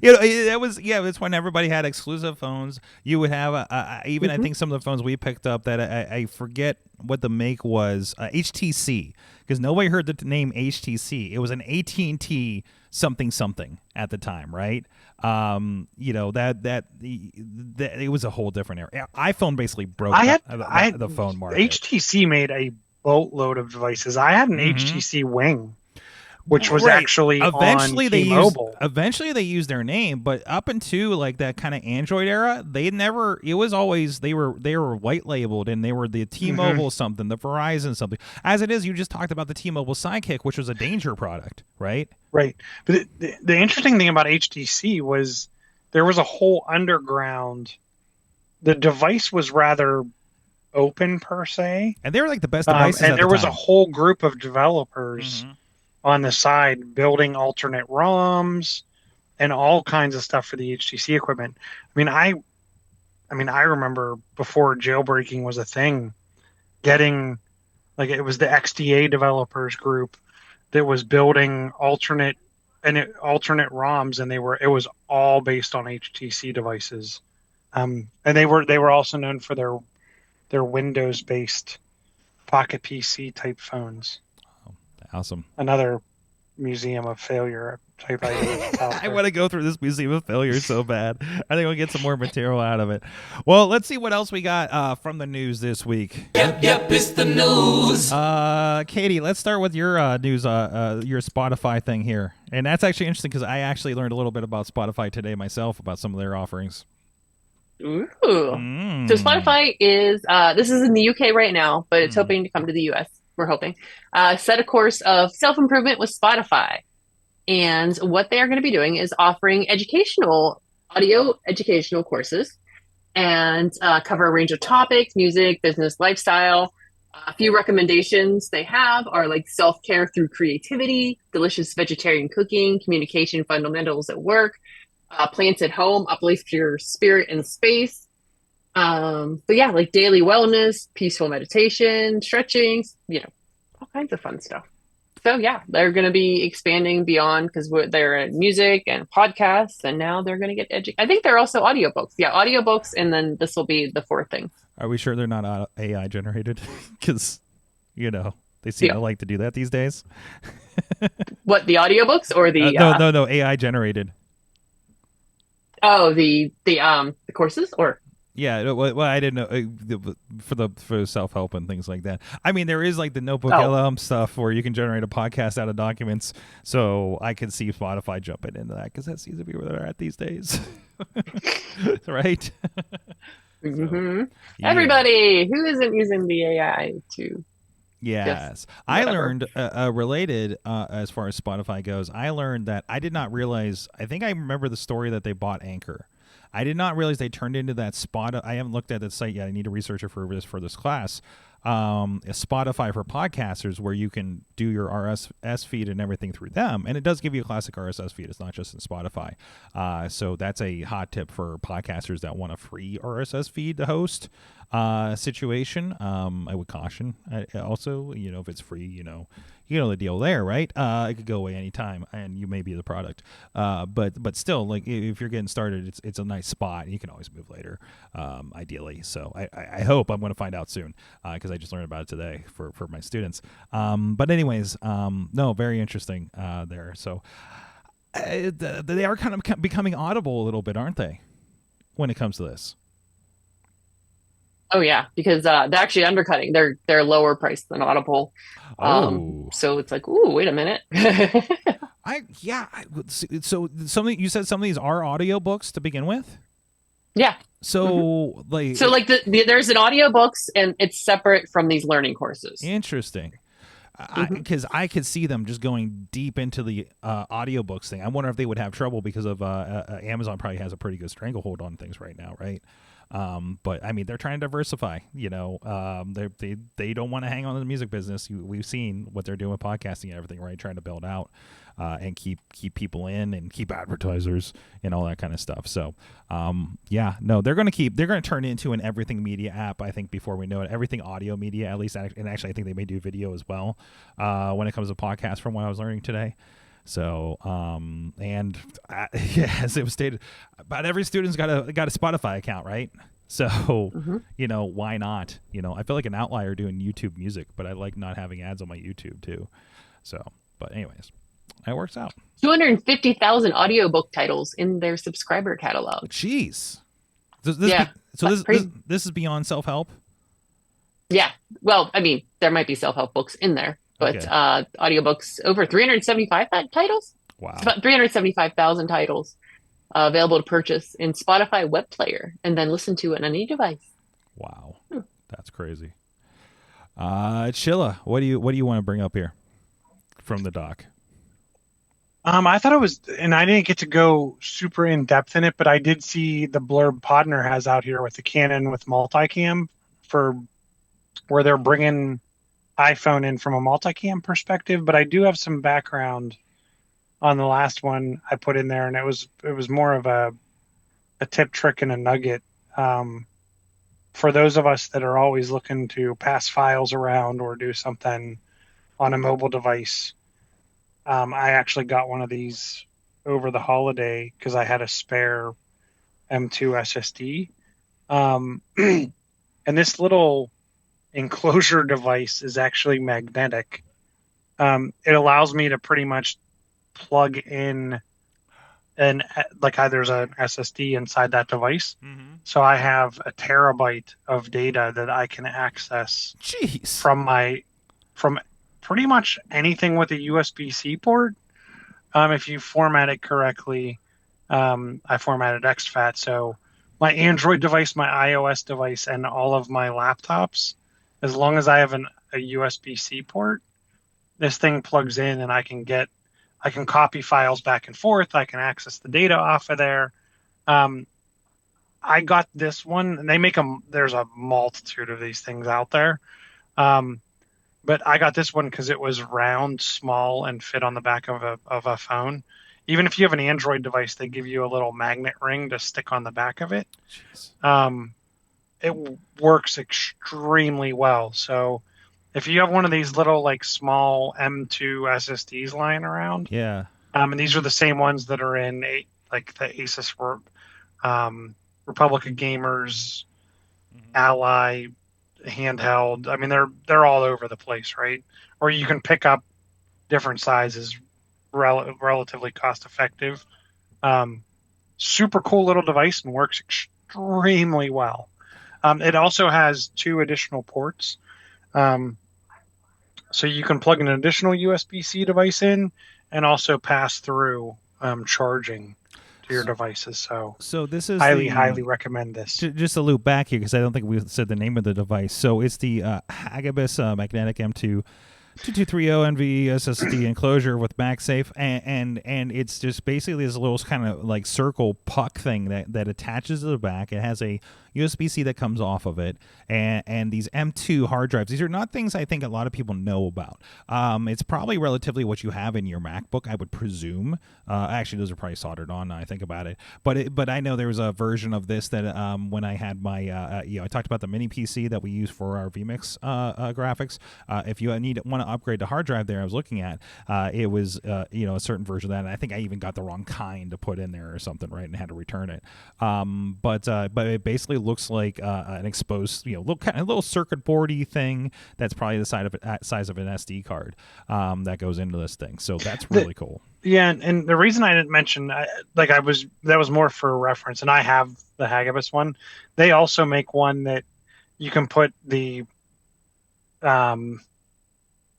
that was, that's when everybody had exclusive phones. You would have, I think some of the phones we picked up that I forget what the make was, HTC, because nobody heard the name HTC. It was an AT&T something at the time, right? That it was a whole different era. iPhone basically broke the phone market. HTC made a boatload of devices. I had an HTC Wing, which was actually eventually on T-Mobile. Eventually they used their name, but up until like that kind of Android era, they never. It was always they were white labeled, and they were the T-Mobile something, the Verizon something. As it is, you just talked about the T-Mobile Sidekick, which was a danger product, right? Right. But the interesting thing about HTC was there was a whole underground. The device was rather open per se, and they were like the best devices. And there was a whole group of developers on the side building alternate ROMs and all kinds of stuff for the HTC equipment. I remember before jailbreaking was a thing, getting it was the XDA developers group that was building alternate ROMs, and it was all based on HTC devices. And they were also known for their Windows based Pocket PC type phones. Awesome. Another museum of failure type idea. I want to go through this museum of failure so bad. I think we'll get some more material out of it. Well, let's see what else we got from the news this week. Yep, it's the news. Katie, let's start with your news, your Spotify thing here. And that's actually interesting because I actually learned a little bit about Spotify today myself, about some of their offerings. Ooh. So Spotify is, this is in the UK right now, but it's hoping to come to the US. We're hoping. Set a course of self-improvement with Spotify. And what they are going to be doing is offering audio educational courses and cover a range of topics, music, business, lifestyle. A few recommendations they have are like self-care through creativity, delicious vegetarian cooking, communication fundamentals at work, plants at home, uplift your spirit in space. But yeah, like daily wellness, peaceful meditation, stretching, all kinds of fun stuff. So yeah, they're going to be expanding beyond because they're in music and podcasts, and now they're going to get I think they're also audiobooks. Yeah, audiobooks, and then this will be the fourth thing. Are we sure they're not AI generated? Because, they seem to like to do that these days. What, the audiobooks or the... No, AI generated. Oh, the courses or... Yeah, well, I didn't know for self-help and things like that. I mean, there is like the Notebook LM stuff where you can generate a podcast out of documents. So I can see Spotify jumping into that because that seems to be where they're at these days, right? Mm-hmm. Yeah. Everybody who isn't using the AI to. Yes. I learned related as far as Spotify goes. I learned that I did not realize. I think I remember the story that they bought Anchor. I did not realize they turned into that spot. I haven't looked at that site yet. I need to research it for this class. A Spotify for podcasters where you can do your RSS feed and everything through them. And it does give you a classic RSS feed. It's not just in Spotify. So that's a hot tip for podcasters that want a free RSS feed to host situation. I would caution also, if it's free, you know the deal there, right? It could go away anytime, and you may be the product. But still, like if you're getting started, it's a nice spot. You can always move later, ideally. So I hope I'm going to find out soon because I just learned about it today for my students. But anyways, no, very interesting there. So they are kind of becoming audible a little bit, aren't they? When it comes to this. Oh yeah, because they're actually undercutting. They're lower priced than Audible. So it's like, ooh, wait a minute. So you said some of these are audiobooks to begin with? Yeah. So there's an audiobooks and it's separate from these learning courses. Interesting. Because I could see them just going deep into the audiobooks thing. I wonder if they would have trouble because of Amazon probably has a pretty good stranglehold on things right now, right? But I mean, they're trying to diversify. They don't want to hang on to the music business. We've seen what they're doing with podcasting and everything, right? Trying to build out and keep people in and keep advertisers and all that kind of stuff. So they're going to turn into an everything media app. I think before we know it, everything audio media at least, and actually I think they may do video as well when it comes to podcasts. From what I was learning today. So, as it was stated, about every student's got a Spotify account, right? So, why not? I feel like an outlier doing YouTube music, but I like not having ads on my YouTube too. So, but anyways, it works out. 250,000 audiobook titles in their subscriber catalog. Jeez. This is beyond self-help? Yeah. Well, I mean, there might be self-help books in there. But okay. Audiobooks, over 375 titles? Wow. It's about 375,000 titles available to purchase in Spotify web player and then listen to it on any device. Wow. That's crazy. Chilla, what do you want to bring up here from the doc? I thought it was, and I didn't get to go super in depth in it, but I did see the blurb Podner has out here with the Canon with multicam for where they're bringing iPhone in from a multicam perspective, but I do have some background on the last one I put in there, and it was more of a tip, trick, and a nugget. For those of us that are always looking to pass files around or do something on a mobile device, I actually got one of these over the holiday because I had a spare M2 SSD. And this little enclosure device is actually magnetic. It allows me to pretty much plug in there's an SSD inside that device. Mm-hmm. So I have a terabyte of data that I can access Jeez. from pretty much anything with a USB-C port. If you format it correctly, I formatted exFAT. So my Android device, my iOS device, and all of my laptops, as long as I have a USB-C port, this thing plugs in and I can copy files back and forth. I can access the data off of there. I got this one, and there's a multitude of these things out there. But I got this one because it was round, small, and fit on the back of a phone. Even if you have an Android device, they give you a little magnet ring to stick on the back of it. It works extremely well. So if you have one of these little small M2 SSDs lying around, Yeah. And these are the same ones that are in the Asus Republic of Gamers, Ally, handheld. I mean, they're all over the place, right? Or you can pick up different sizes, relatively cost effective. Super cool little device and works extremely well. It also has 2 additional ports. So you can plug an additional USB-C device in and also pass through charging to your devices. So this is highly recommend this. Just to loop back here, because I don't think we said the name of the device. So it's the Hagibis Magnetic M2 2230 NVE SSD enclosure with MagSafe, and it's just basically this little kind of circle puck thing that attaches to the back. It has a USB-C that comes off of it, and these M2 hard drives. These are not things I think a lot of people know about. It's probably relatively what you have in your MacBook, I would presume. Actually, those are probably soldered on now I think about it. But I know there was a version of this that when I had my I talked about the mini PC that we use for our vMix graphics. If you want to upgrade the hard drive there, I was looking at it was a certain version of that, and I think I even got the wrong kind to put in there or something, right, and had to return it. But it basically looks like an exposed little circuit boardy thing that's probably the size of an SD card that goes into this thing. So that's really cool. Yeah, and the reason I didn't mention that was more for reference, and I have the Hagibis one. They also make one that you can put the M2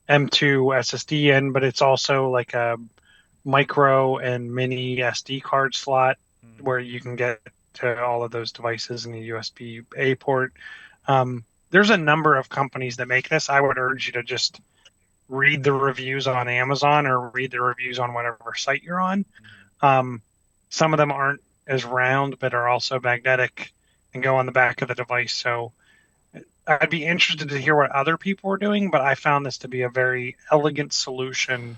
SSD in, but it's also like a micro and mini SD card slot where you can get to all of those devices in the USB-A port. There's a number of companies that make this. I would urge you to just read the reviews on Amazon or read the reviews on whatever site you're on. Some of them aren't as round, but are also magnetic and go on the back of the device. So I'd be interested to hear what other people are doing, but I found this to be a very elegant solution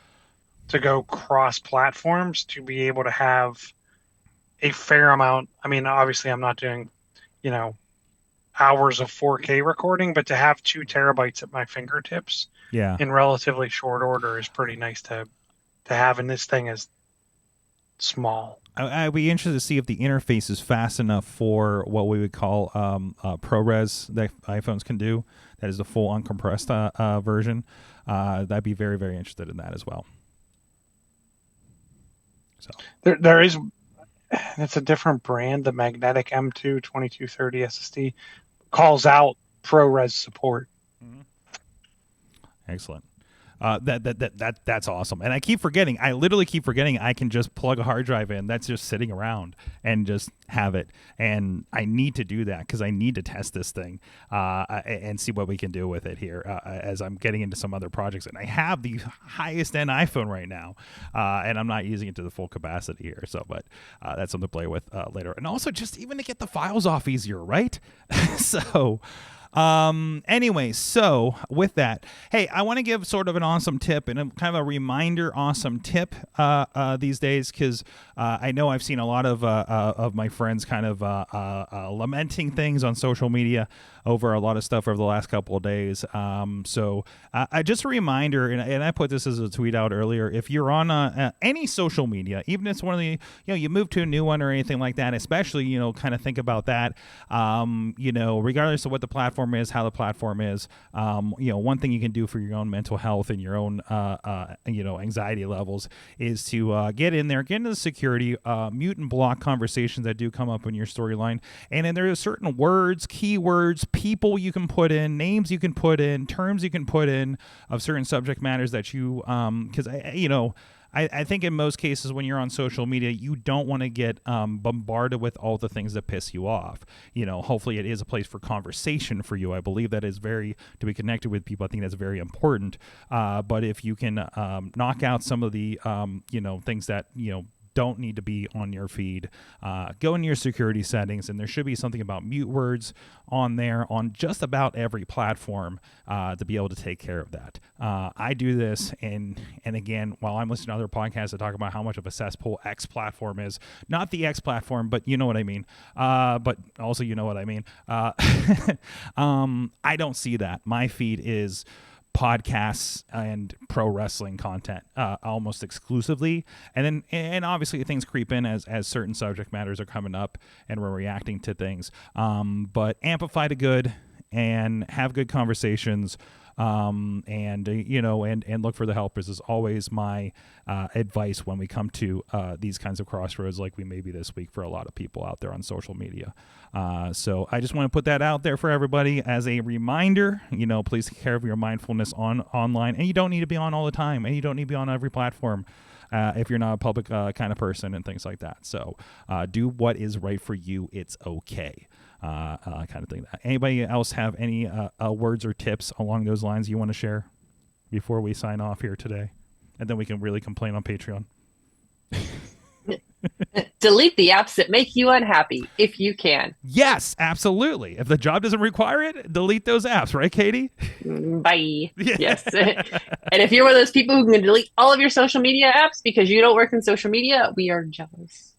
to go cross platforms to be able to have a fair amount. I mean, obviously I'm not doing, hours of 4K recording, but to have 2 terabytes at my fingertips in relatively short order is pretty nice to have. And this thing is small. I'd be interested to see if the interface is fast enough for what we would call ProRes that iPhones can do. That is the full uncompressed version. I'd be very, very interested in that as well. So there is, it's a different brand. The Magnetic M2 2230 SSD calls out ProRes support. Mm-hmm. Excellent. That's awesome. And I literally keep forgetting I can just plug a hard drive in that's just sitting around and just have it. And I need to do that because I need to test this thing and see what we can do with it here as I'm getting into some other projects. And I have the highest end iPhone right now, and I'm not using it to the full capacity here. So, but that's something to play with later. And also just even to get the files off easier, right? So Anyway, so with that, hey, I want to give sort of an awesome tip and kind of a reminder awesome tip these days, because I know I've seen a lot of my friends kind of lamenting things on social media over a lot of stuff over the last couple of days. So just a reminder, and I put this as a tweet out earlier, if you're on any social media, even if it's one of the, you move to a new one or anything like that, especially, kind of think about that, regardless of what the platform is, how the platform is, one thing you can do for your own mental health and your own, anxiety levels is to get in there, get into the security, mute and block conversations that do come up in your storyline. And then there are certain words, keywords, people you can put in, names you can put in, terms you can put in of certain subject matters that you, because I think in most cases when you're on social media, you don't want to get bombarded with all the things that piss you off. Hopefully it is a place for conversation for you. I believe that is to be connected with people. I think that's very important. But if you can knock out some of the, things that, don't need to be on your feed, go into your security settings, and there should be something about mute words on there on just about every platform to be able to take care of that. I do this, and again, while I'm listening to other podcasts that talk about how much of a cesspool X platform is, not the X platform, but you know what I mean. But also you know what I mean. I don't see that. My feed is podcasts and pro wrestling content almost exclusively, and obviously things creep in as certain subject matters are coming up and we're reacting to things, but amplify the good and have good conversations, and look for the helpers is always my advice when we come to these kinds of crossroads like we may be this week for a lot of people out there on social media. So I just want to put that out there for everybody as a reminder. Please take care of your mindfulness online, and you don't need to be on all the time, and you don't need to be on every platform if you're not a public kind of person and things like that. So do what is right for you. It's okay. Kind of thing. Anybody else have any words or tips along those lines you want to share before we sign off here today? And then we can really complain on Patreon. Delete the apps that make you unhappy if you can. Yes, absolutely. If the job doesn't require it, delete those apps, right, Katie? Bye. Yes. And if you're one of those people who can delete all of your social media apps because you don't work in social media, we are jealous.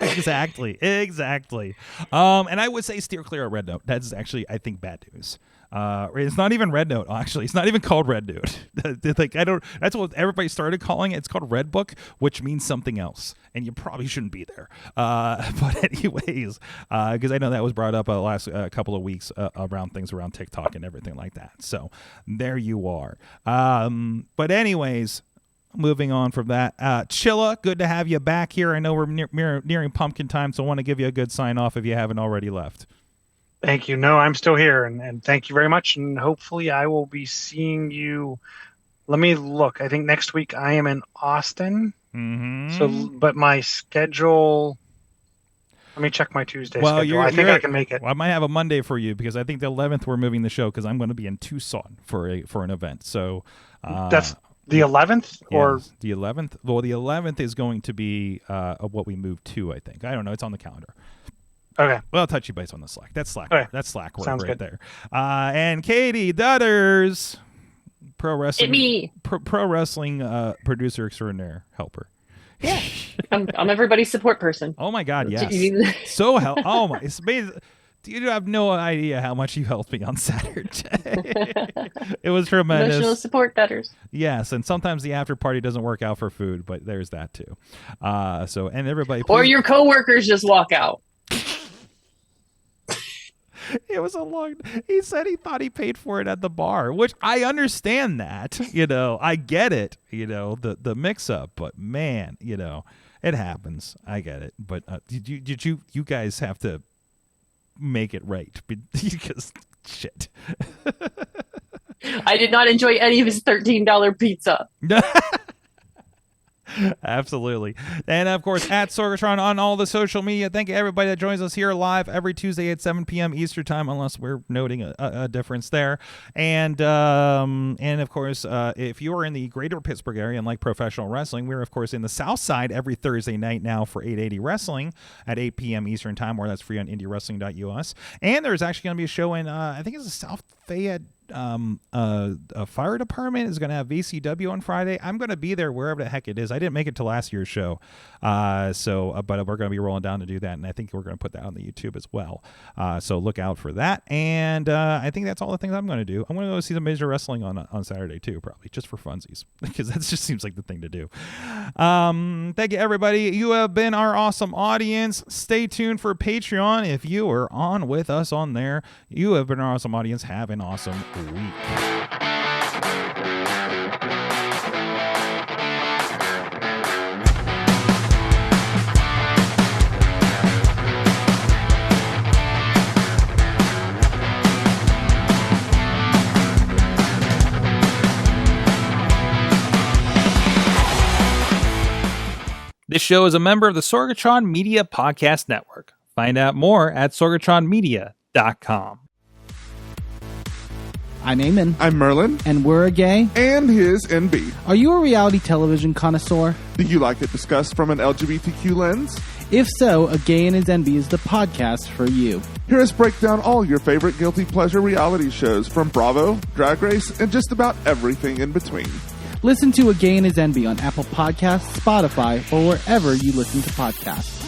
Exactly. And I would say steer clear of Red Note. That's actually, I think, bad news. It's not even Red Note, actually. It's not even called Red Note. That's what everybody started calling it. It's called Red Book, which means something else, and you probably shouldn't be there. But anyways, because I know that was brought up the last couple of weeks around things around TikTok and everything like that. So there you are. But anyways, moving on from that, Chilla, good to have you back here. I know we're nearing pumpkin time, so I want to give you a good sign off if you haven't already left. Thank you. No, I'm still here, and thank you very much. And hopefully I will be seeing you. Let me look. I think next week I am in Austin. Mm-hmm. So, but my schedule. Let me check my Tuesday schedule. I think I can make it. Well, I might have a Monday for you because I think the 11th we're moving the show because I'm going to be in Tucson for an event. So that's the 11th, or the 11th. Well, the 11th is going to be what we moved to. I think. I don't know. It's on the calendar. Okay. Well, I'll touch you base on the Slack. That's Slack. Okay. That's Slack work Sounds right good. there. And Katie Dudders, pro wrestling, me. Pro wrestling producer extraordinaire, helper. Yeah, I'm everybody's support person. Oh my God, yes. So oh my, it's amazing. You have no idea how much you helped me on Saturday. It was tremendous. Emotional support betters. Yes, and sometimes the after party doesn't work out for food, but there's that too. So and everybody, or your coworkers just walk out. It was he said he thought he paid for it at the bar, which I understand that, I get it, the mix up, but man, it happens. I get it. But did you guys have to make it right because shit. I did not enjoy any of his $13 pizza. Absolutely. And of course, at Sorgatron on all the social media. Thank you everybody that joins us here live every Tuesday at 7 p.m. Eastern time, unless we're noting a difference there. And of course, if you are in the greater Pittsburgh area and like professional wrestling, we're of course in the South Side every Thursday night now for 880 Wrestling at 8 p.m. Eastern time, where that's free on indiewrestling.us. And there's actually going to be a show in, I think it's the South Fayette a fire department is going to have VCW on Friday. I'm going to be there wherever the heck it is. I didn't make it to last year's show, but we're going to be rolling down to do that, and I think we're going to put that on the YouTube as well. So look out for that. And I think that's all the things I'm going to do. I'm going to go see the Major Wrestling on Saturday too, probably just for funsies, because that just seems like the thing to do. Thank you, everybody. You have been our awesome audience. Stay tuned for Patreon. If you are on with us on there, you have been our awesome audience. Have an awesome week. This show is a member of the Sorgatron Media Podcast Network. Find out more at sorgatronmedia.com. I'm Eamon. I'm Merlin. And we're a gay. And his NB. Are you a reality television connoisseur? Do you like it discussed from an LGBTQ lens? If so, A Gay and His NB is the podcast for you. Hear us break down all your favorite guilty pleasure reality shows from Bravo, Drag Race, and just about everything in between. Listen to A Gay and His NB on Apple Podcasts, Spotify, or wherever you listen to podcasts.